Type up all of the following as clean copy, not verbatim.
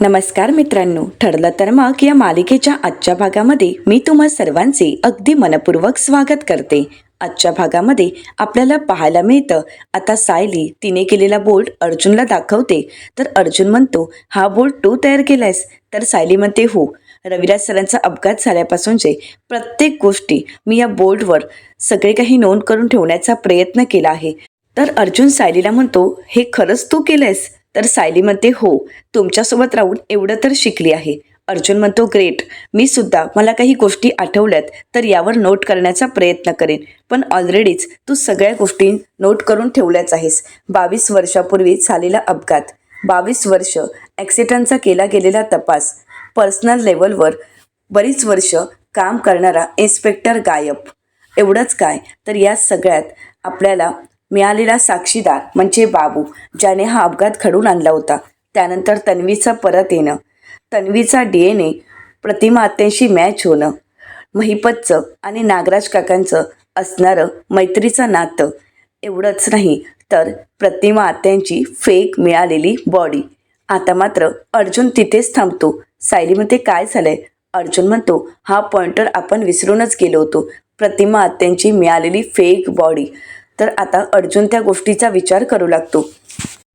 नमस्कार मित्रांनो, ठरलं तर मग या मालिकेच्या आजच्या भागामध्ये मी तुम्हा सर्वांचे अगदी मनपूर्वक स्वागत करते. आजच्या भागामध्ये आपल्याला पाहायला मिळतं, आता सायली तिने केलेला बोर्ड अर्जुनला दाखवते. तर अर्जुन म्हणतो, हा बोर्ड तू तयार केलायस? तर सायली म्हणते, हो. रविराज सरांचा अपघात झाल्यापासूनचे प्रत्येक गोष्टी मी या बोर्डवर सगळे काही नोंद करून ठेवण्याचा प्रयत्न केला आहे. तर अर्जुन सायलीला म्हणतो, हे खरंच तू केलंयस? तर सायली म्हणते, हो. तुमच्यासोबत राहून एवढं तर शिकली आहे. अर्जुन म्हणतो, ग्रेट. मी सुद्धा मला काही गोष्टी आठवल्यात तर यावर नोट करण्याचा प्रयत्न करेन. पण ऑलरेडीच तू सगळ्या गोष्टी नोट करून ठेवल्याच आहेस. 22 वर्षापूर्वी झालेला अपघात, 22 वर्ष ॲक्सिडेंटचा केला गेलेला तपास, पर्सनल लेवलवर बरीच वर्ष काम करणारा इन्स्पेक्टर गायब. एवढंच काय, तर या सगळ्यात आपल्याला मिळालेला साक्षीदार म्हणजे बाबू, ज्याने हा अपघात घडवून आणला होता. त्यानंतर तन्वीचं परत येणं, तन्वीचा DNA प्रतिमा आत्यांशी मॅच होणं, महिपतचं आणि नागराज काकांचं असणारं मैत्रीचं नातं. एवढंच नाही तर प्रतिमा आत्यांची फेक मिळालेली बॉडी. आता मात्र अर्जुन तिथेच थांबतो. सायली म्हणते, काय झालंय? अर्जुन म्हणतो, हा पॉइंटर आपण विसरूनच गेलो होतो, प्रतिमा आत्यांची मिळालेली फेक बॉडी. तर आता अर्जुन त्या गोष्टीचा विचार करू लागतो.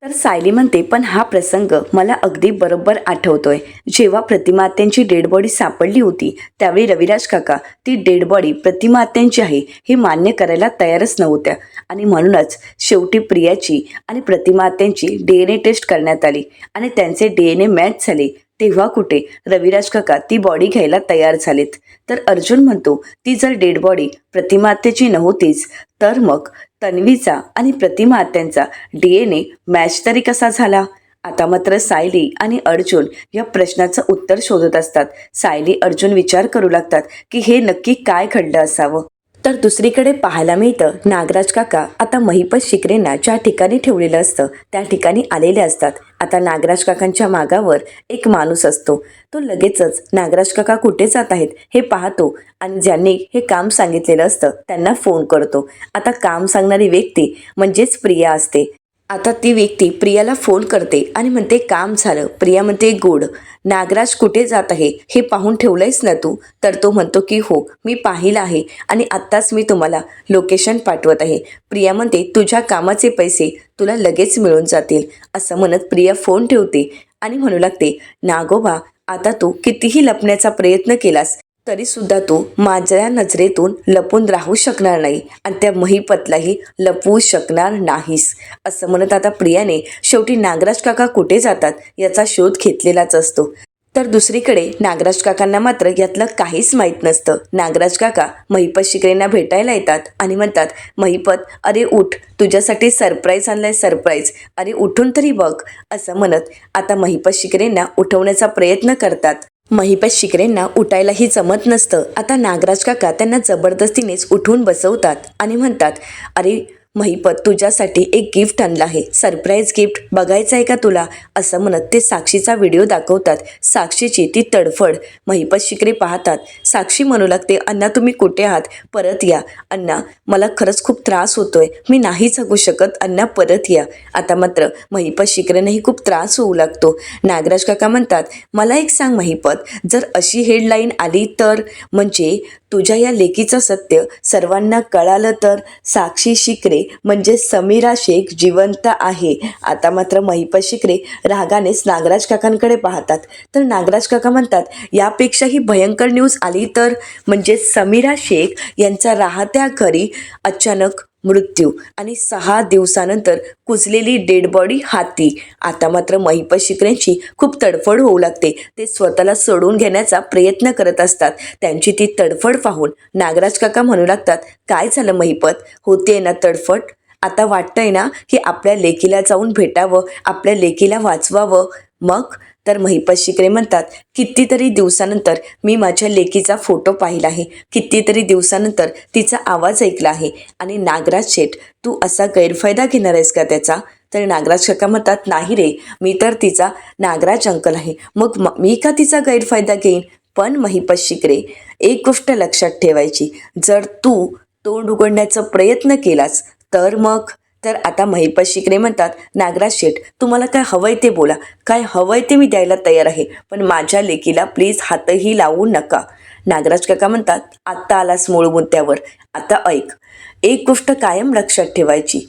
तर सायली म्हणते, पण हा प्रसंग मला अगदी बरोबर आठवतोय. जेव्हा प्रतिमा आत्यांची डेड बॉडी सापडली होती त्यावेळी रविराज काका ती डेड बॉडी प्रतिमा आत्यांची आहे हे मान्य करायला तयारच नव्हत्या. आणि म्हणूनच शेवटी प्रियाची आणि प्रतिमा आत्यांची DNA टेस्ट करण्यात आली आणि त्यांचे DNA मॅच झाले. तेव्हा कुठे रविराज काका ती बॉडी घ्यायला तयार झालेत. तर अर्जुन म्हणतो, ती जर डेड बॉडी प्रतिमा आत्याची नव्हतीच तर मग तन्वीचा आणि प्रतिमा आत्यांचा DNA मॅच तरी कसा झाला? आता मात्र सायली आणि अर्जुन या प्रश्नाचं उत्तर शोधत असतात. सायली अर्जुन विचार करू लागतात की हे नक्की काय घडलं असावं. तर दुसरीकडे पाहायला मिळतं, नागराज काका आता महिपत शिकरेंना ज्या ठिकाणी ठेवलेलं असतं त्या ठिकाणी आलेले असतात. आता नागराज काकांच्या मागावर एक माणूस असतो. तो लगेचच नागराज काका कुठे जात आहेत हे पाहतो आणि ज्यांनी हे काम सांगितलेलं असतं त्यांना फोन करतो. आता काम सांगणारी व्यक्ती म्हणजेच प्रिया असते. आता ती व्यक्ती प्रियाला फोन करते आणि म्हणते, काम झालं. प्रिया म्हणते, गुड. नागराज कुठे जात आहे हे पाहून ठेवलंयस ना तू? तर तो म्हणतो की हो, मी पाहिलं आहे आणि आत्ताच मी तुम्हाला लोकेशन पाठवत आहे. प्रिया म्हणते, तुझ्या कामाचे पैसे तुला लगेच मिळून जातील. असं म्हणत प्रिया फोन ठेवते आणि म्हणू लागते, नागोबा, आता तू कितीही लपण्याचा प्रयत्न केलास तरी सुद्धा तू माझ्या नजरेतून लपून राहू शकणार नाही आणि त्या महिपतलाही लपवू शकणार नाहीस. असं म्हणत आता प्रियाने शेवटी नागराज काका कुठे जातात याचा शोध घेतलेलाच असतो. तर दुसरीकडे नागराज काकांना मात्र यातलं काहीच माहीत नसतं. नागराज काका महिपत शिकरेंना भेटायला येतात आणि म्हणतात, महिपत, अरे उठ, तुझ्यासाठी सरप्राईज आणलाय, सरप्राईज. अरे उठून तरी बघ. असं म्हणत आता महिपत शिकरेंना उठवण्याचा प्रयत्न करतात. महिपत शिकरेंना उठायलाही जमत नसतं. आता नागराज काका त्यांना जबरदस्तीनेच उठून बसवतात आणि म्हणतात, अरे महिपत, तुझ्यासाठी एक गिफ्ट आणलं आहे, सरप्राईज गिफ्ट, बघायचं आहे का तुला? असं म्हणत ते साक्षीचा व्हिडिओ दाखवतात. साक्षीची ती तडफड महिपत शिकरे पाहतात. साक्षी म्हणू लागते, अण्णा तुम्ही कुठे आहात? परत या अण्णा, मला खरंच खूप त्रास होतोय, मी नाही जगू शकत अण्णा, परत या. आता मात्र महिपत शिकरेंनाही खूप त्रास होऊ लागतो. नागराज काका म्हणतात, मला एक सांग महिपत, जर अशी हेडलाईन आली तर, म्हणजे तुझ्या या लेकीचं सत्य सर्वांना कळालं तर, साक्षी शिकरे म्हणजे समीरा शेख जिवंत आहे. आता मात्र महिपत शिकरे रागानेच नागराज काकांकडे पाहतात. तर नागराज काका म्हणतात, यापेक्षाही भयंकर न्यूज आली तर, म्हणजे समीरा शेख यांचा राहत्या घरी अचानक मृत्यू आणि 6 दिवसानंतर कुजलेली डेड बॉडी हाती. आता मात्र महिपत शिकरेंची खूप तडफड होऊ लागते. ते स्वतःला सोडून घेण्याचा प्रयत्न करत असतात. त्यांची ती तडफड पाहून नागराज काका म्हणू लागतात, काय झालं महिपत, होते ना तडफड? आता वाटतंय ना की आपल्या लेकीला जाऊन भेटावं, आपल्या लेकीला वाचवावं? मग तर महिपत शिकरे म्हणतात, कितीतरी दिवसानंतर मी माझ्या लेकीचा फोटो पाहिला आहे, कितीतरी दिवसानंतर तिचा आवाज ऐकला आहे आणि नागराज शेठ, तू असा गैरफायदा घेणार आहेस का त्याचा? तर नागराज काका म्हणतात, नाही रे, मी तर तिचा नागराज अंकल आहे, मग मी का तिचा गैरफायदा घेईन? पण महिपत शिकरे, एक गोष्ट लक्षात ठेवायची, जर तू तोंड उघडण्याचा प्रयत्न केलास तर मग तर आता महिपत शिकरे म्हणतात, नागराज शेठ तुम्हाला काय हवंय ते बोला, काय हवंय ते मी द्यायला तयार आहे, पण माझ्या लेकीला प्लीज हातही लावू नका. नागराज काका म्हणतात, आत्ता आलास मूळ मुद्द्यावर. आता ऐक, एक गोष्ट कायम लक्षात ठेवायची,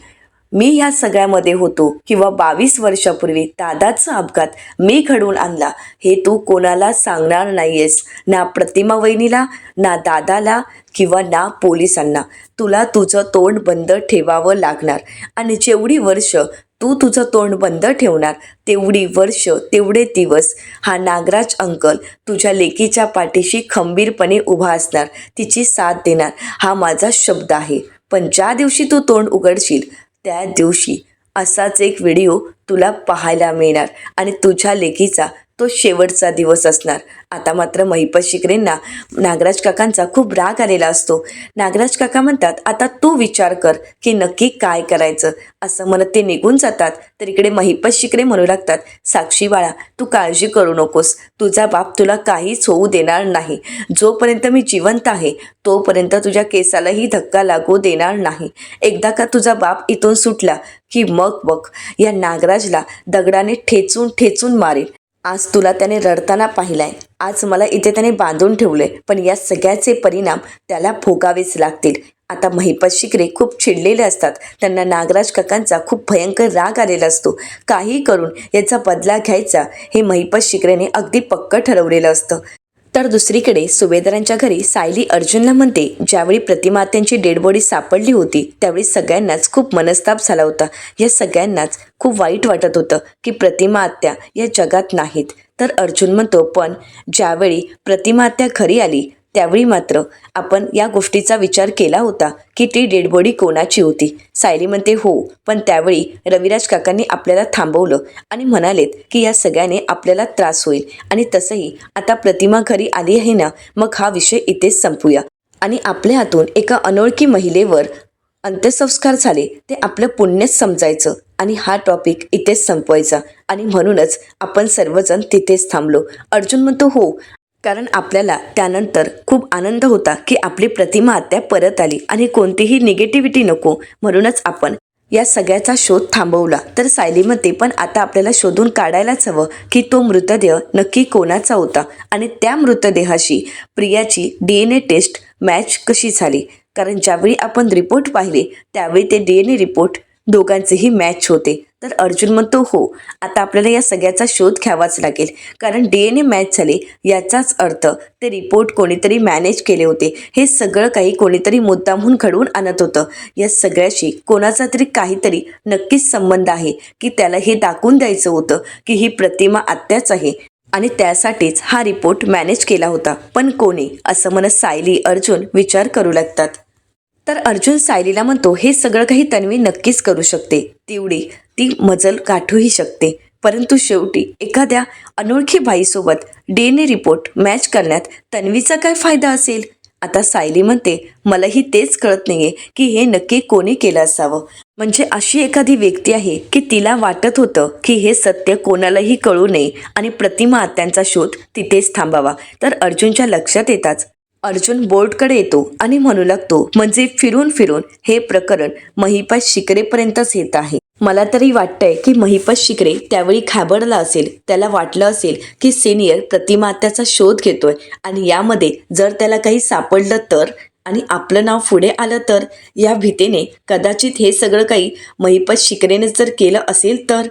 मी ह्या सगळ्यामध्ये होतो किंवा 22 वर्षापूर्वी दादाचा अपघात मी घडवून आणला हे तू कोणाला सांगणार नाहीयेस, ना प्रतिमा वहिनीला, ना दादाला किंवा ना पोलिसांना. तुला तुझं तोंड बंद ठेवावं लागणार आणि जेवढी वर्ष तू तुझं तोंड बंद ठेवणार तेवढी वर्ष तेवढे दिवस हा नागराज अंकल तुझ्या लेकीच्या पाठीशी खंबीरपणे उभा असणार, तिची साथ देणार, हा माझा शब्द आहे. पण ज्या दिवशी तू तोंड उघडशील त्या दिवशी असाच एक व्हिडिओ तुला पाहायला मिळणार आणि तुझ्या लेकीचा तो शेवटचा दिवस असणार. आता मात्र महिपत शिकरेंना नागराज काकांचा खूप राग आलेला असतो. नागराज काका म्हणतात, आता तू विचार कर की नक्की काय करायचं, असं म्हणत ते निघून जातात. तर इकडे महिपत शिकरे म्हणू लागतात, साक्षी बाळा तू काळजी करू नकोस, तुझा बाप तुला काहीच होऊ देणार नाही. जोपर्यंत मी जिवंत आहे तोपर्यंत तुझ्या केसालाही धक्का लागू देणार नाही. एकदा का तुझा बाप इथून सुटला की मग बघ या नागराजला दगडाने ठेचून ठेचून मारेल. आज तुला त्याने रडताना पाहिलाय, आज मला इथे त्याने बांधून ठेवलंय, पण या सगळ्याचे परिणाम त्याला भोगावेच लागतील. आता महिपत शिकरे खूप चिडलेले असतात. त्यांना नागराज काकांचा खूप भयंकर राग आलेला असतो. काही करून याचा बदला घ्यायचा हे महिपत शिकरेने अगदी पक्क ठरवलेलं असतं. तर दुसरीकडे सुभेदारांच्या घरी सायली अर्जुनला म्हणते, ज्यावेळी प्रतिमा आत्यांची डेड बॉडी सापडली होती त्यावेळी सगळ्यांनाच खूप मनस्ताप झाला होता. या सगळ्यांनाच खूप वाईट वाटत होतं की प्रतिमा आत्या या जगात नाहीत. तर अर्जुन म्हणतो, पण ज्यावेळी प्रतिमा आत्या घरी आली त्यावेळी मात्र आपण या गोष्टीचा विचार केला होता की ती डेड बॉडी कोणाची होती. सायली म्हणते, हो, पण त्यावेळी रविराज काकांनी आपल्याला थांबवलं आणि म्हणालेत की या सगळ्याने आपल्याला त्रास होईल आणि तसंही आता प्रतिमा घरी आली आहे ना, मग हा विषय इथेच संपूया आणि आपल्या हातून एका अनोळखी महिलेवर अंत्यसंस्कार झाले ते आपलं पुण्यच समजायचं आणि हा टॉपिक इथेच संपवायचा आणि म्हणूनच आपण सर्वजण तिथेच थांबलो. अर्जुन म्हणतो, हो, कारण आपल्याला त्यानंतर खूप आनंद होता की आपली प्रतिमा आत्या परत आली आणि कोणतीही निगेटिव्हिटी नको, म्हणूनच आपण या सगळ्याचा शोध थांबवला. तर सायलीमध्ये पण आता आपल्याला शोधून काढायलाच हवं की तो मृतदेह नक्की कोणाचा होता आणि त्या मृतदेहाशी प्रियाची DNA टेस्ट मॅच कशी झाली, कारण ज्यावेळी आपण रिपोर्ट पाहिले त्यावेळी ते DNA रिपोर्ट दोघांचेही मॅच होते. तर अर्जुन म्हणतो, हो, आता आपल्याला या सगळ्याचा शोध घ्यावाच लागेल, कारण DNA मॅच झाले याचाच अर्थ ते रिपोर्ट कोणीतरी मॅनेज केले होते. हे सगळं काही कोणीतरी मुद्दामहून घडवून आणत होतं. या सगळ्याशी कोणाचा तरी काहीतरी नक्कीच संबंध आहे की त्याला हे दाखवून द्यायचं होतं की ही प्रतिमा आत्याच आहे आणि त्यासाठीच हा रिपोर्ट मॅनेज केला होता. पण कोणी, असं म्हणत सायली अर्जुन विचार करू लागतात. तर अर्जुन सायलीला म्हणतो, हे सगळं काही तन्वी नक्कीच करू शकते, तेवढी ती मजल गाठूही शकते, परंतु शेवटी एखाद्या अनोळखी बाईसोबत DNA रिपोर्ट मॅच करण्यात तन्वीचा काय फायदा असेल. आता सायली म्हणते, मलाही तेच कळत नाहीये की हे नक्की कोणी केलं असावं. म्हणजे अशी एखादी व्यक्ती आहे की तिला वाटत होतं की हे सत्य कोणालाही कळू नये आणि प्रतिमा आत्यांचा शोध तिथेच थांबावा. तर अर्जुनच्या लक्षात येताच अर्जुन बोर्डकडे येतो आणि म्हणू लागतो, म्हणजे फिरून फिरून हे प्रकरण महिपत शिकरेपर्यंतच येत आहे. मला तरी वाटतंय की महिपत शिकरे त्यावेळी घाबरला असेल. त्याला वाटलं असेल की सिनियर प्रतिमा आत्याचा शोध घेतोय आणि यामध्ये जर त्याला काही सापडलं तर आणि आपलं नाव पुढे आलं तर, या भीतीने कदाचित हे सगळं काही महिपत शिकरेने जर केलं असेल तर,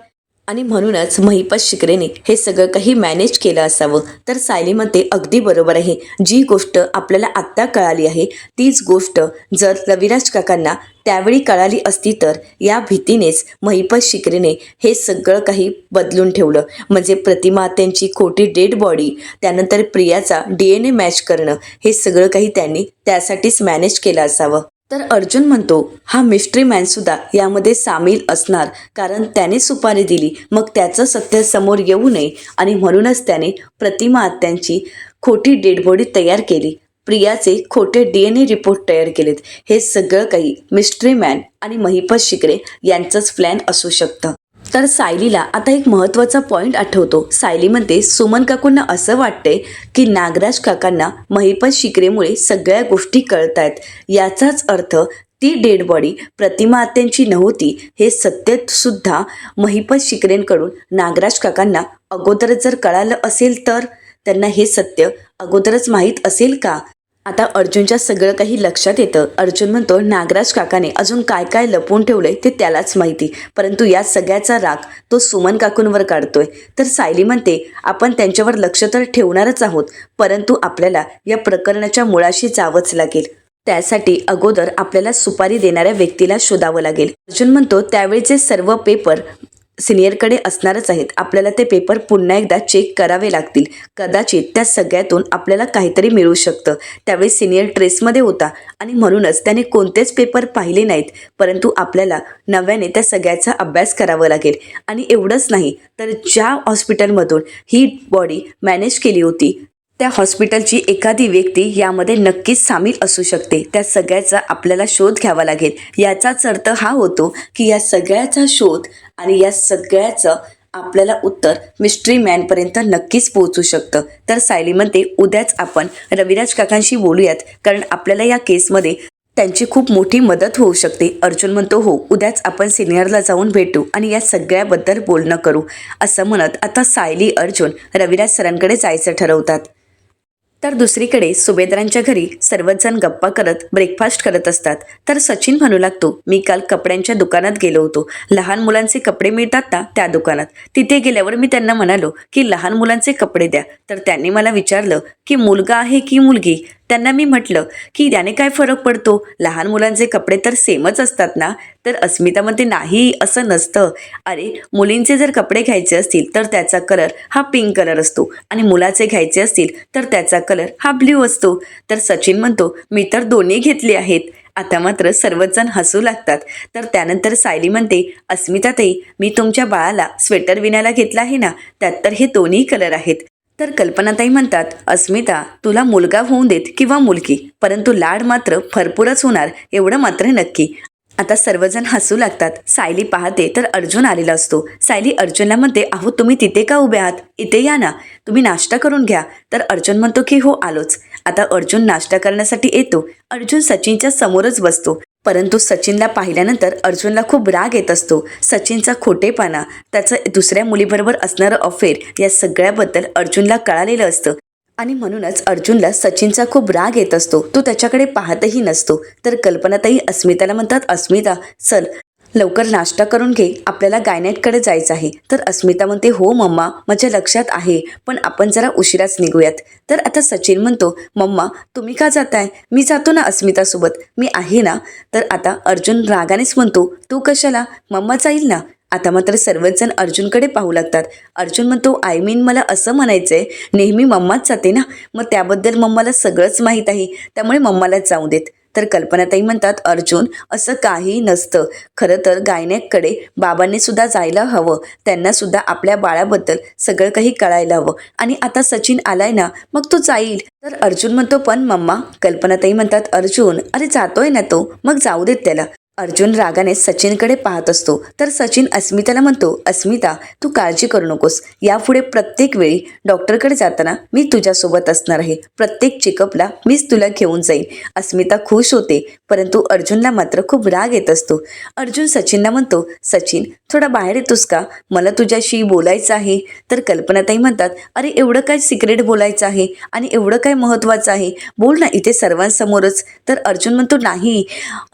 आणि म्हणूनच महिपत शिकरेने हे सगळं काही मॅनेज केलं असावं. तर सायलीमध्ये अगदी बरोबर आहे. जी गोष्ट आपल्याला आत्ता कळाली आहे तीच गोष्ट जर रविराज काकांना त्यावेळी कळाली असती तर या भीतीनेच महिपत शिकरेने हे सगळं काही बदलून ठेवलं. म्हणजे प्रतिमा आत्यांची खोटी डेड बॉडी, त्यानंतर प्रियाचा DNA मॅच करणं, हे सगळं काही त्यांनी त्यासाठीच मॅनेज केलं असावं. तर अर्जुन म्हणतो, हा मिस्ट्री मॅनसुद्धा यामध्ये सामील असणार, कारण त्याने सुपारी दिली, मग त्याचं सत्य समोर येऊ नये आणि म्हणूनच त्याने प्रतिमा आत्यांची खोटी डेड बॉडी तयार केली, प्रियाचे खोटे DNA रिपोर्ट तयार केलेत. हे सगळं काही मिस्ट्री मॅन आणि महिपत शिकरे यांचंच प्लॅन असू शकतं. तर सायलीला आता एक महत्त्वाचा पॉईंट आठवतो. सायलीमध्ये सुमन काकूंना असं वाटतंय की नागराज काकांना महिपत शिकरेमुळे सगळ्या गोष्टी कळतायत. याचाच अर्थ ती डेड बॉडी प्रतिमा आत्यांची नव्हती हे सत्य सुद्धा महिपत शिकरेंकडून नागराज काकांना अगोदरच जर कळालं असेल तर त्यांना हे सत्य अगोदरच माहीत असेल का? आता अर्जुनच्या सगळं काही लक्षात येतं. अर्जुन म्हणतो नागराज काकाने अजून काय काय लपवून ठेवलंय ते त्यालाच माहिती, परंतु या सगळ्याचा राग तो सुमन काकूंवर काढतोय. तर सायली म्हणते आपण त्यांच्यावर लक्ष तर ठेवणारच आहोत, परंतु आपल्याला या प्रकरणाच्या मुळाशी जावंच लागेल. त्यासाठी अगोदर आपल्याला सुपारी देणाऱ्या व्यक्तीला शोधावं लागेल. अर्जुन म्हणतो त्यावेळेचे सर्व पेपर सिनियरकडे असणारच आहेत. आपल्याला ते पेपर पुन्हा एकदा चेक करावे लागतील. कदाचित त्या सगळ्यातून आपल्याला काहीतरी मिळू शकतं. त्यावेळी सिनियर ट्रेसमध्ये होता आणि म्हणूनच त्याने कोणतेच पेपर पाहिले नाहीत, परंतु आपल्याला नव्याने त्या सगळ्याचा अभ्यास करावा लागेल. आणि एवढंच नाही तर ज्या हॉस्पिटलमधून ही बॉडी मॅनेज केली होती त्या हॉस्पिटलची एखादी व्यक्ती यामध्ये नक्कीच सामील असू शकते. त्या सगळ्याचा आपल्याला शोध घ्यावा लागेल. याचाच अर्थ हा होतो की या सगळ्याचा शोध आणि या सगळ्याचं आपल्याला उत्तर मिस्ट्री मॅनपर्यंत नक्कीच पोहोचू शकतं. तर सायली म्हणते उद्याच आपण रविराज काकांशी बोलूयात, कारण आपल्याला या केसमध्ये त्यांची खूप मोठी मदत होऊ शकते. अर्जुन म्हणतो हो, उद्याच आपण सिनियरला जाऊन भेटू आणि या सगळ्याबद्दल बोलणं करू. असं म्हणत आता सायली अर्जुन रविराज सरांकडे जायचं ठरवतात. तर दुसरीकडे सुभेदारांच्या घरी सर्वच जण गप्पा करत ब्रेकफास्ट करत असतात. तर सचिन म्हणू लागतो मी काल कपड्यांच्या दुकानात गेलो होतो. लहान मुलांचे कपडे मिळतात ना त्या दुकानात. तिथे गेल्यावर मी त्यांना म्हणालो की लहान मुलांचे कपडे द्या. तर त्यांनी मला विचारलं की मुलगा आहे की मुलगी. त्यांना मी म्हटलं की त्याने काय फरक पडतो, लहान मुलांचे कपडे तर सेमच असतात ना. तर अस्मिता म्हणते नाही असं नसतं. अरे मुलींचे जर कपडे घ्यायचे असतील तर त्याचा कलर हा पिंक कलर असतो आणि मुलाचे घ्यायचे असतील तर त्याचा कलर हा ब्ल्यू असतो. तर सचिन म्हणतो मी तर दोन्ही घेतले आहेत. आता मात्र सर्वच जण हसू लागतात. तर त्यानंतर सायली म्हणते अस्मिताताई मी तुमच्या बाळाला स्वेटर विणायला घेतला आहे ना, त्यात तर हे दोन्ही कलर आहेत. तर कल्पनाताई म्हणतात अस्मिता तुला मुलगा होऊन देत किंवा मुलगी, परंतु लाड मात्र भरपूरच होणार एवढं मात्र नक्की. आता सर्वजण हसू लागतात. सायली पाहते तर अर्जुन आलेला असतो. सायली अर्जुनला म्हणते अहो तुम्ही तिथे का उभे आहात, इथे या ना, तुम्ही नाश्ता करून घ्या. तर अर्जुन म्हणतो की हो आलोच. आता अर्जुन नाश्ता करण्यासाठी येतो. अर्जुन सचिनच्या समोरच बसतो, परंतु सचिनला पाहिल्यानंतर अर्जुनला खूप राग येत असतो. सचिनचा खोटेपणा, त्याचं दुसऱ्या मुलीबरोबर असणारं अफेअर या सगळ्याबद्दल अर्जुनला कळालेलं असतं आणि म्हणूनच अर्जुनला सचिनचा खूप राग येत असतो. तो त्याच्याकडे पाहतही नसतो. तर कल्पनाताई अस्मिताला म्हणतात अस्मिता चल लवकर नाश्ता करून घे, आपल्याला गायनेटकडे जायचं आहे. तर अस्मिता म्हणते हो मम्मा माझ्या लक्षात आहे, पण आपण जरा उशिराच निघूयात. तर आता सचिन म्हणतो मम्मा तुम्ही का जाताय, मी जातो ना अस्मितासोबत, मी आहे ना. तर आता अर्जुन रागानेच म्हणतो तू कशाला, मम्मा जाईल ना. आता मात्र सर्वच जण अर्जुनकडे पाहू लागतात. अर्जुन म्हणतो आय मीन मला असं म्हणायचंय नेहमी मम्माच जाते ना, मग त्याबद्दल मम्माला सगळंच माहीत आहे, त्यामुळे मम्मालाच जाऊ देत. तर कल्पनाताई म्हणतात अर्जुन असं काही नसतं. खरं तर गायनेककडे बाबांनी सुद्धा जायला हवं, त्यांना सुद्धा आपल्या बाळाबद्दल सगळं काही कळायला हवं. आणि आता सचिन आलाय ना मग तो जाईल. तर अर्जुन म्हणतो पण मम्मा. कल्पनाताई म्हणतात अर्जुन अरे जातोय ना तो, मग जाऊ देत त्याला. अर्जुन रागाने सचिनकडे पाहत असतो. तर सचिन अस्मिताला म्हणतो अस्मिता तू काळजी करू नकोस, यापुढे प्रत्येक वेळी डॉक्टरकडे जाताना मी तुझ्यासोबत असणार आहे, प्रत्येक चेकअपला मीच तुला घेऊन जाईन. अस्मिता खुश होते, परंतु अर्जुनला मात्र खूप राग येत असतो. अर्जुन सचिनला म्हणतो सचिन थोडा बाहेर येतोस का, मला तुझ्याशी बोलायचं आहे. तर कल्पनाताई म्हणतात अरे एवढं काय सिक्रेट बोलायचं आहे आणि एवढं काय महत्त्वाचं आहे, बोल ना इथे सर्वांसमोरच. तर अर्जुन म्हणतो नाही,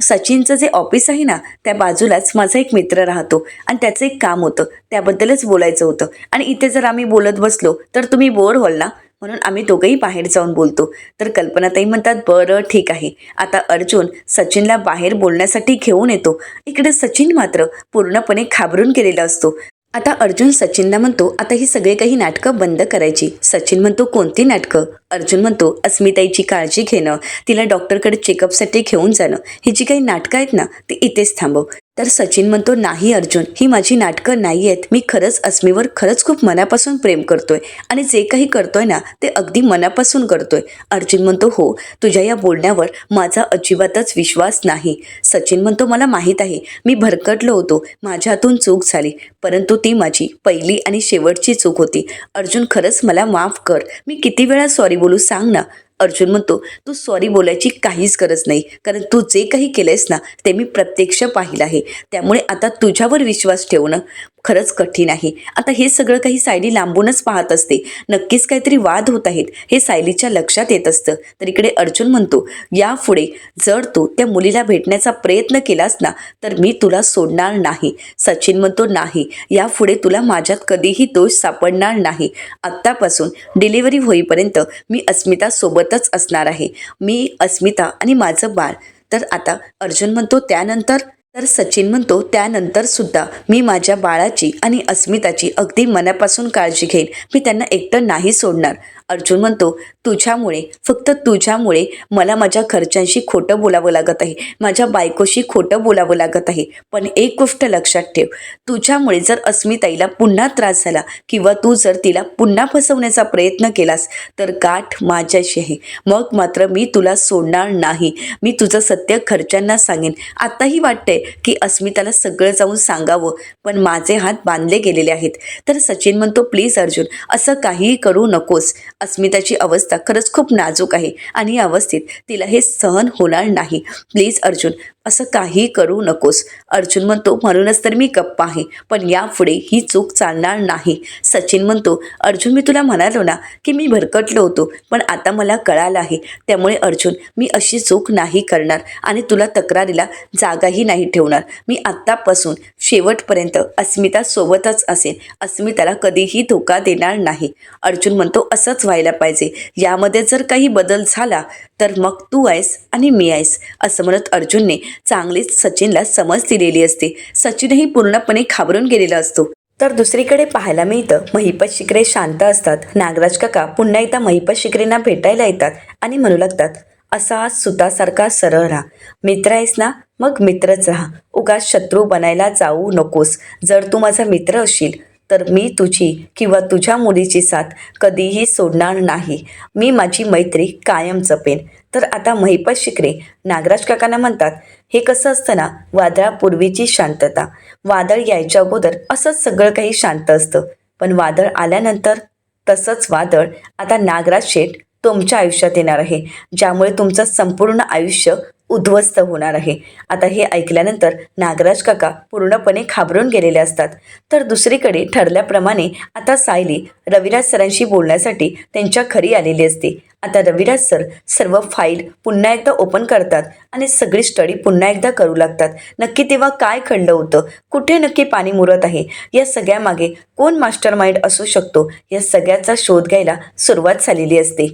सचिनचं जे ऑफिस आहे ना त्या बाजूलाच माझा एक मित्र राहतो आणि त्याचं एक काम होतं, त्याबद्दलच बोलायचं होतं. आणि इथे जर आम्ही बोलत बसलो तर तुम्ही बोर व्हाल ना, म्हणून आम्ही दोघंही बाहेर जाऊन बोलतो. तर कल्पनाताई म्हणतात बरं ठीक आहे. आता अर्जुन सचिनला बाहेर बोलण्यासाठी घेऊन येतो. इकडे सचिन मात्र पूर्णपणे घाबरून गेलेला असतो. आता अर्जुन सचिनला म्हणतो आता ही सगळे काही नाटकं बंद करायची. सचिन म्हणतो कोणती नाटकं. अर्जुन म्हणतो अस्मिताईची काळजी घेणं, तिला डॉक्टरकडे चेकअपसाठी घेऊन जाणं, ही जी काही नाटकं आहेत ना ती इथेच थांबव. तर सचिन म्हणतो नाही अर्जुन ही माझी नाटकं नाही आहेत, मी खरंच अस्मीवर खरंच खूप मनापासून प्रेम करतोय आणि जे काही करतोय ना ते अगदी मनापासून करतोय. अर्जुन म्हणतो हो तुझ्या या बोलण्यावर माझा अजिबातच विश्वास नाही. सचिन म्हणतो मला माहीत आहे मी भरकटलो होतो, माझ्या हातून चूक झाली, परंतु ती माझी पहिली आणि शेवटची चूक होती. अर्जुन खरंच मला माफ कर, मी किती वेळा सॉरी बोलू सांग ना. अर्जुन म्हणतो, तू सॉरी बोलायची काहीच गरज नाही, कारण तू जे काही केलंयस ना ते मी प्रत्यक्ष पाहिलं आहे. त्यामुळे आता तुझ्यावर विश्वास ठेवणं खरंच कठीण आहे. आता हे सगळं काही सायली लांबूनच पाहत असते. नक्कीच काहीतरी वाद होत आहेत हे सायलीच्या लक्षात येत असतं. तर इकडे अर्जुन म्हणतो, यापुढे जर तू त्या मुलीला भेटण्याचा प्रयत्न केलास ना तर मी तुला सोडणार नाही. सचिन म्हणतो, नाही, यापुढे तुला माझ्यात कधीही दोष सापडणार नाही. आत्तापासून डिलिव्हरी होईपर्यंत मी अस्मिता सोबतच असणार आहे. मी, अस्मिता आणि माझं बाळ. तर आता अर्जुन म्हणतो, त्यानंतर? तर सचिन म्हणतो, त्यानंतर सुद्धा मी माझ्या बाळाची आणि अस्मिताची अगदी मनापासून काळजी घेईन. मी त्यांना एकटं नाही सोडणार. अर्जुन म्हणतो, तुझ्यामुळे, फक्त तुझ्यामुळे मला माझ्या घरच्यांशी खोटं बोलावं लागत आहे, माझ्या बायकोशी खोटं बोलावं लागत आहे. पण एक गोष्ट लक्षात ठेव, तुझ्यामुळे जर अस्मिताईला पुन्हा त्रास झाला किंवा तू जर तिला पुन्हा फसवण्याचा प्रयत्न केलास तर गाठ माझ्याशी आहे. मग मात्र मी तुला सोडणार नाही. मी तुझं सत्य घरच्यांना सांगेन. आताही वाटतंय की अस्मिताला सगळं जाऊन सांगावं, पण माझे हात बांधले गेलेले आहेत. तर सचिन म्हणतो, प्लीज अर्जुन, असं काहीही करू नकोस. अस्मिताची अवस्था खरंच खूप नाजूक आहे आणि या अवस्थेत तिला हे सहन होणार नाही. प्लीज अर्जुन, असं काही करू नकोस. अर्जुन म्हणतो, म्हणूनच तर मी गप्प आहे, पण यापुढे ही चूक चालणार नाही. सचिन म्हणतो, अर्जुन, मी तुला म्हणालो ना की मी भरकटलो होतो, पण आता मला कळालं आहे. त्यामुळे अर्जुन, मी अशी चूक नाही करणार आणि तुला तक्रारीला जागाही नाही ठेवणार. मी आत्तापासून शेवटपर्यंत अस्मिता सोबतच असेन. अस्मिताला कधीही धोका देणार नाही. अर्जुन म्हणतो, असंच व्हायला पाहिजे. यामध्ये जर काही बदल झाला तर मग तू आहेस आणि मी आहेस. असं म्हणत अर्जुनने चांगलीच सचिनला समज दिलेली असते. सचिनही पूर्णपणे घाबरून गेलेला असतो. तर दुसरीकडे पाहायला मिळतं, महिपत शिकरे शांत असतात. नागराज काका पुन्हा एकदा महिपत शिकरेंना भेटायला येतात आणि म्हणू लागतात, असा सुतासारखा सरळ राहा. मित्र आहेस ना, मग मित्रच राहा. उगाच शत्रू बनायला जाऊ नकोस. जर तू माझा मित्र असशील तर मी तुझी किंवा तुझ्या मुलीची साथ कधीही सोडणार नाही. मी माझी मैत्री कायम जपेन. तर आता महिपत शिकरे नागराज काकांना म्हणतात, हे कसं असतं ना, वादळापूर्वीची शांतता. वादळ यायच्या अगोदर असंच सगळं काही शांत असतं, पण वादळ आल्यानंतर तसंच वादळ आता नागराज शेठ तुमच्या आयुष्यात येणार आहे, ज्यामुळे तुमचं संपूर्ण आयुष्य उद्ध्वस्त होणार आहे. आता हे ऐकल्यानंतर नागराज काका पूर्णपणे घाबरून गेलेले असतात. तर दुसरीकडे ठरल्याप्रमाणे आता सायली रविराज सरांशी बोलण्यासाठी त्यांच्या घरी आलेली असते. आता रविराज सर सर्व फाईल पुन्हा एकदा ओपन करतात आणि सगळी स्टडी पुन्हा एकदा करू लागतात. नक्की तेव्हा काय घडलं होतं, कुठे नक्की पाणी मुरत आहे, या सगळ्यामागे कोण मास्टर माइंड असू शकतो, या सगळ्याचा शोध घ्यायला सुरुवात झालेली असते.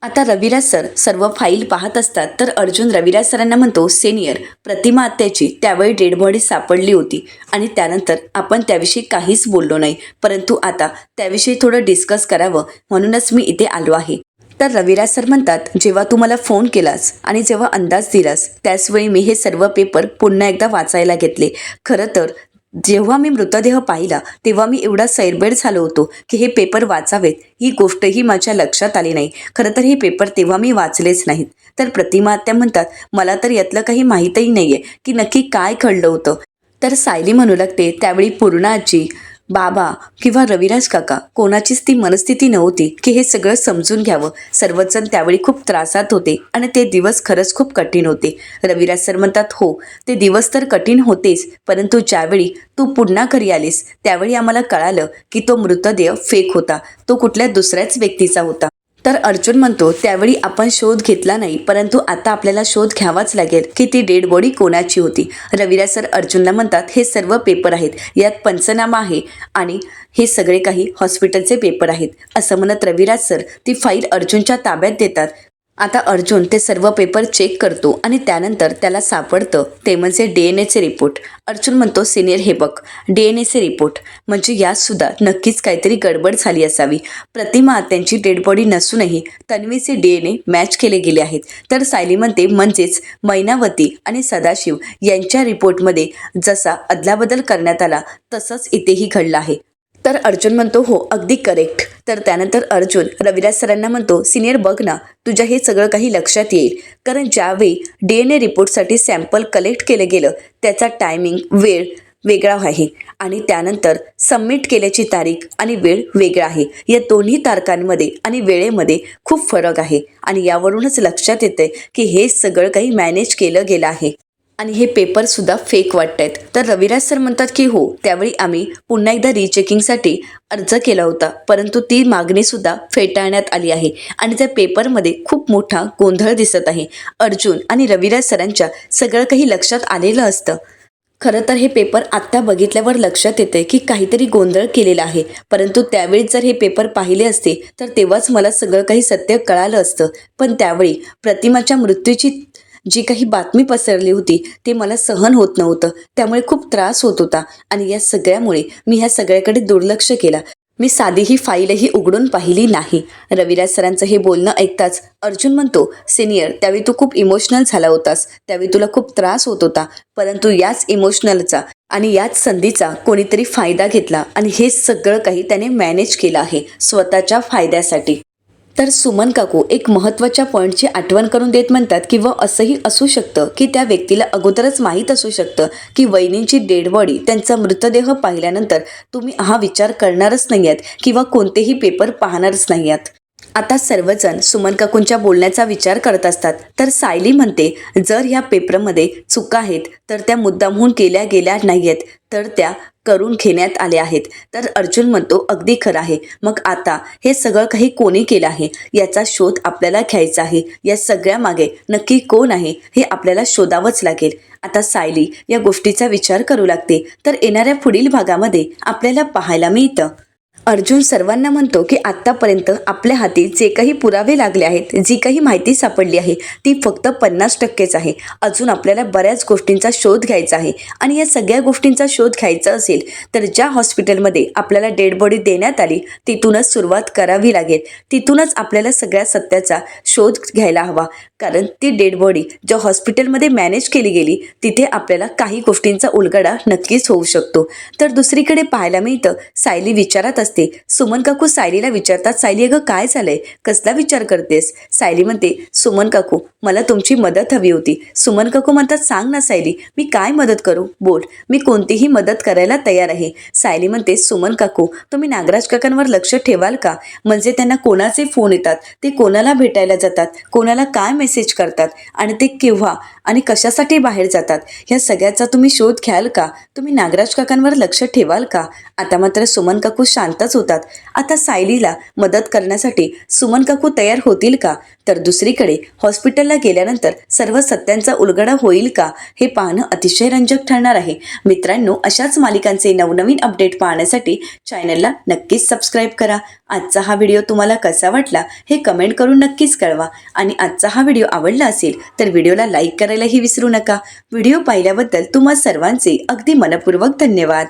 आता रविराज सर सर्व फाईल पाहत असतात. तर अर्जुन रविराज सरांना म्हणतो, सिनियर, प्रतिमा आत्याची त्यावेळी डेड बॉडी सापडली होती आणि त्यानंतर आपण त्याविषयी काहीच बोललो नाही, परंतु आता त्याविषयी थोडं डिस्कस करावं म्हणूनच मी इथे आलो आहे. तर रविराज सर म्हणतात, जेव्हा तू मला फोन केलास आणि जेव्हा अंदाज दिलास त्याचवेळी मी हे सर्व पेपर पुन्हा एकदा वाचायला घेतले. खरं तर जेव्हा मी मृतदेह पाहिला तेव्हा मी एवढा सैरबैर झालो होतो की हे पेपर वाचावेत ही गोष्टही माझ्या लक्षात आली नाही. खरं तर हे पेपर तेव्हा मी वाचलेच नाहीत. तर प्रतिमा आत्या म्हणतात, मला तर यातलं काही माहीतही नाही आहे की नक्की काय घडलं होतं. तर सायली म्हणू लागते, त्यावेळी पूर्णा आजी, बाबा किंवा रविराज काका कोणाचीच ती मनस्थिती नव्हती की हे सगळं समजून घ्यावं. सर्वजण त्यावेळी खूप त्रासात होते आणि ते दिवस खरंच खूप कठीण होते. रविराज सर म्हणतात, हो, ते दिवस तर कठीण होतेच, परंतु ज्यावेळी तू पुन्हा घरी आलीस त्यावेळी आम्हाला कळालं की तो मृतदेह फेक होता, तो कुठल्या दुसऱ्याच व्यक्तीचा होता. तर अर्जुन म्हणतो, त्यावेळी आपण शोध घेतला नाही, परंतु आता आपल्याला शोध घ्यावाच लागेल की ती डेड बॉडी कोणाची होती. रविराज सर अर्जुनला म्हणतात, हे सर्व पेपर आहेत, यात पंचनामा आहे आणि हे सगळे काही हॉस्पिटलचे पेपर आहेत. असं म्हणत रविराज सर ती फाईल अर्जुनच्या ताब्यात देतात. आता अर्जुन ते सर्व पेपर चेक करतो आणि त्यानंतर त्याला सापडतं ते म्हणजे DNA रिपोर्ट. अर्जुन म्हणतो, सिनियर, हे बघ, DNA रिपोर्ट म्हणजे यात सुद्धा नक्कीच काहीतरी गडबड झाली असावी. प्रतिमा त्यांची डेड बॉडी नसूनही तन्वीचे DNA मॅच केले गेले आहेत. तर सायली म्हणते, म्हणजेच मैनावती आणि सदाशिव यांच्या रिपोर्टमध्ये जसा अदलाबदल करण्यात आला तसंच इथेही घडलं आहे. तर अर्जुन म्हणतो, हो, अगदी करेक्ट. तर त्यानंतर अर्जुन रविराज सरांना म्हणतो, सिनियर, बघ ना, तुझ्या हे सगळं काही लक्षात येईल, कारण ज्यावेळी DNA रिपोर्टसाठी सॅम्पल कलेक्ट केलं गेलं त्याचा टायमिंग, वेळ वेगळा आहे आणि त्यानंतर सबमिट केल्याची तारीख आणि वेळ वेगळा आहे. या दोन्ही तारखांमध्ये आणि वेळेमध्ये खूप फरक आहे आणि यावरूनच लक्षात येते की हे सगळं काही मॅनेज केलं गेलं आहे आणि हे पेपरसुद्धा फेक वाटत आहेत. तर रविराज सर म्हणतात की हो, त्यावेळी आम्ही पुन्हा एकदा रीचेकिंगसाठी अर्ज केला होता, परंतु ती मागणीसुद्धा फेटाळण्यात आली आहे आणि त्या पेपरमध्ये खूप मोठा गोंधळ दिसत आहे. अर्जुन आणि रविराज सरांच्या सगळं काही लक्षात आलेलं असतं. खरं तर हे पेपर आत्ता बघितल्यावर लक्षात येते की काहीतरी गोंधळ केलेला आहे, परंतु त्यावेळी जर हे पेपर पाहिले असते तर तेव्हाच मला सगळं काही सत्य कळालं असतं. पण त्यावेळी प्रतिमाच्या मृत्यूची जी काही बातमी पसरली होती ते मला सहन होत नव्हतं, त्यामुळे खूप त्रास होत होता आणि या सगळ्यामुळे मी ह्या सगळ्याकडे दुर्लक्ष केला. मी साधीही फाईलही उघडून पाहिली नाही. रविराज सरांचं हे बोलणं ऐकताच अर्जुन म्हणतो, सिनियर, त्यावेळी तू खूप इमोशनल झाला होतास, त्यावेळी तुला खूप त्रास होत होता, परंतु याच इमोशनलचा आणि याच संधीचा कोणीतरी फायदा घेतला आणि हे सगळं काही त्याने मॅनेज केलं आहे स्वतःच्या फायद्यासाठी. तर सुमन काकू एक महत्त्वाच्या पॉईंटची आठवण करून देत म्हणतात की व असंही असू शकतं की त्या व्यक्तीला अगोदरच माहीत असू शकतं की वहिनींची डेड बॉडी, त्यांचा मृतदेह पाहिल्यानंतर तुम्ही हा विचार करणारच नाही आहात किंवा कोणतेही पेपर पाहणारच नाही आहात. आता सर्वजण सुमन काकूंच्या बोलण्याचा विचार करत असतात. तर सायली म्हणते, जर ह्या पेपरमध्ये चुका आहेत तर त्या मुद्दामहून केल्या गेल्या नाही आहेत, तर त्या करून घेण्यात आल्या आहेत. तर अर्जुन म्हणतो, अगदी खरं आहे. मग आता हे सगळं काही कोणी केलं आहे याचा शोध आपल्याला घ्यायचा आहे. या सगळ्या मागे नक्की कोण आहे हे आपल्याला शोधावंच लागेल. आता सायली या गोष्टीचा विचार करू लागते. तर येणाऱ्या पुढील भागामध्ये आपल्याला पाहायला मिळतं अर्जुन सर्वांना म्हणतो की आत्तापर्यंत आपल्या हाती जे काही पुरावे लागले आहेत, जी काही माहिती सापडली आहे ती फक्त 50%च आहे. अजून आपल्याला बऱ्याच गोष्टींचा शोध घ्यायचा आहे आणि या सगळ्या गोष्टींचा शोध घ्यायचा असेल तर ज्या हॉस्पिटलमध्ये आपल्याला डेड बॉडी देण्यात आली तिथूनच सुरुवात करावी लागेल. तिथूनच आपल्याला सगळ्या सत्याचा शोध घ्यायला हवा, कारण ती डेड बॉडी ज्या हॉस्पिटलमध्ये मॅनेज केली गेली तिथे आपल्याला काही गोष्टींचा उलगडा नक्कीच होऊ शकतो. तर दुसरीकडे पाहायला मिळतं सायली विचारात असते. सुमन काकू सायलीला विचारतात, सायली अगं काय झालंय, कसला विचार करतेस? सायली म्हणते, सुमन काकू मला तुमची मदत हवी होती. सुमन काकू म्हणतात, सांग ना सायली, मी काय मदत करू, बोल, मी कोणतीही मदत करायला तयार आहे. सायली म्हणते, सुमन काकू तुम्ही नागराज काकांवर लक्ष ठेवाल का? म्हणजे त्यांना कोणाचे फोन येतात, ते कोणाला भेटायला जातात, कोणाला काय मेसेज करतात आणि ते केव्हा आणि कशासाठी बाहेर जातात, ह्या सगळ्याचा तुम्ही शोध घ्याल का? तुम्ही नागराज काकांवर लक्ष ठेवाल का? आता मात्र सुमन काकू शांतच होतात. आता सायलीला मदत करण्यासाठी सुमन काकू तयार होतील का? तर दुसरीकडे हॉस्पिटलला गेल्यानंतर सर्व सत्यांचा उलगडा होईल का, हे पाहणं अतिशय रंजक ठरणार आहे. मित्रांनो, अशाच मालिकांचे नवनवीन अपडेट पाहण्यासाठी चॅनलला नक्कीच सबस्क्राईब करा. आजचा हा व्हिडिओ तुम्हाला कसा वाटला हे कमेंट करून नक्कीच कळवा आणि आजचा हा व्हिडिओ आवडला असेल तर व्हिडिओला लाईक करायलाही विसरू नका. व्हिडिओ पाहिल्याबद्दल तुम्हा सर्वांचे अगदी मनपूर्वक धन्यवाद.